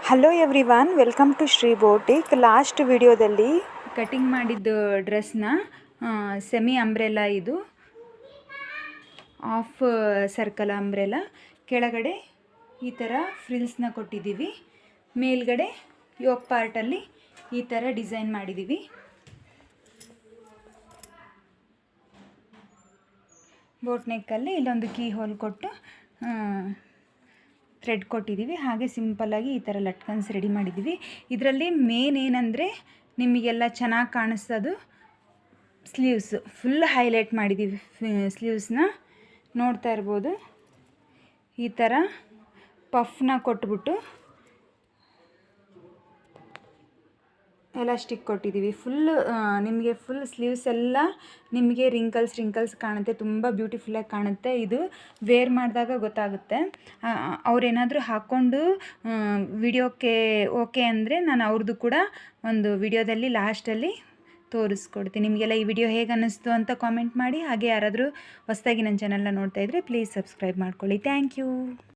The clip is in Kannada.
Hello everyone, welcome to Shri boutique. Last ವಿಡಿಯೋದಲ್ಲಿ ಕಟಿಂಗ್ ಮಾಡಿದ್ದು ಡ್ರೆಸ್ನ ಸೆಮಿ ಅಂಬ್ರೆಲಾ, ಇದು ಆಫ್ ಸರ್ಕಲ್ ಅಂಬ್ರೆಲಾ, ಕೆಳಗಡೆ ಈ ಥರ ಫ್ರಿಲ್ಸ್ನ ಕೊಟ್ಟಿದ್ದೀವಿ, ಮೇಲ್ಗಡೆ ಯೋಕ್ ಪಾರ್ಟಲ್ಲಿ ಈ ಥರ ಡಿಸೈನ್ ಮಾಡಿದ್ದೀವಿ. ಬೋಟ್ ನೆಕ್ಕಲ್ಲಿ ಇಲ್ಲೊಂದು ಕೀ ಹೋಲ್ ಕೊಟ್ಟು ಥ್ರೆಡ್ ಕೊಟ್ಟಿದ್ದೀವಿ. ಹಾಗೆ ಸಿಂಪಲ್ಲಾಗಿ ಈ ಥರ ಲಟ್ಕನ್ಸ್ ರೆಡಿ ಮಾಡಿದ್ದೀವಿ. ಇದರಲ್ಲಿ ಮೇನ್ ಏನಂದರೆ ನಿಮಗೆಲ್ಲ ಚೆನ್ನಾಗಿ ಕಾಣಿಸೋದು ಸ್ಲೀವ್ಸ್, ಫುಲ್ ಹೈಲೈಟ್ ಮಾಡಿದ್ದೀವಿ. ಸ್ಲೀವ್ಸ್ನ ನೋಡ್ತಾ ಇರ್ಬೋದು, ಈ ಥರ ಪಫ್ನ ಕೊಟ್ಬಿಟ್ಟು ಎಲಾಸ್ಟಿಕ್ ಕೊಟ್ಟಿದ್ದೀವಿ. ನಿಮಗೆ ಫುಲ್ ಸ್ಲೀವ್ಸ್ ಎಲ್ಲ ನಿಮಗೆ ರಿಂಕಲ್ಸ್ ಕಾಣುತ್ತೆ, ತುಂಬ ಬ್ಯೂಟಿಫುಲ್ಲಾಗಿ ಕಾಣುತ್ತೆ. ಇದು ವೇರ್ ಮಾಡಿದಾಗ ಗೊತ್ತಾಗುತ್ತೆ. ಅವರೇನಾದರೂ ಹಾಕ್ಕೊಂಡು ವಿಡಿಯೋಕ್ಕೆ ಓಕೆ ಅಂದರೆ ನಾನು ಅವ್ರದ್ದು ಕೂಡ ಒಂದು ವಿಡಿಯೋದಲ್ಲಿ ಲಾಸ್ಟಲ್ಲಿ ತೋರಿಸ್ಕೊಡ್ತೀನಿ. ನಿಮಗೆಲ್ಲ ಈ ವಿಡಿಯೋ ಹೇಗೆ ಅನ್ನಿಸ್ತು ಅಂತ ಕಾಮೆಂಟ್ ಮಾಡಿ. ಹಾಗೆ ಯಾರಾದರೂ ಹೊಸದಾಗಿ ನನ್ನ ಚಾನಲ್ನ ನೋಡ್ತಾ ಇದ್ದರೆ ಪ್ಲೀಸ್ ಸಬ್ಸ್ಕ್ರೈಬ್ ಮಾಡ್ಕೊಳ್ಳಿ. Thank you.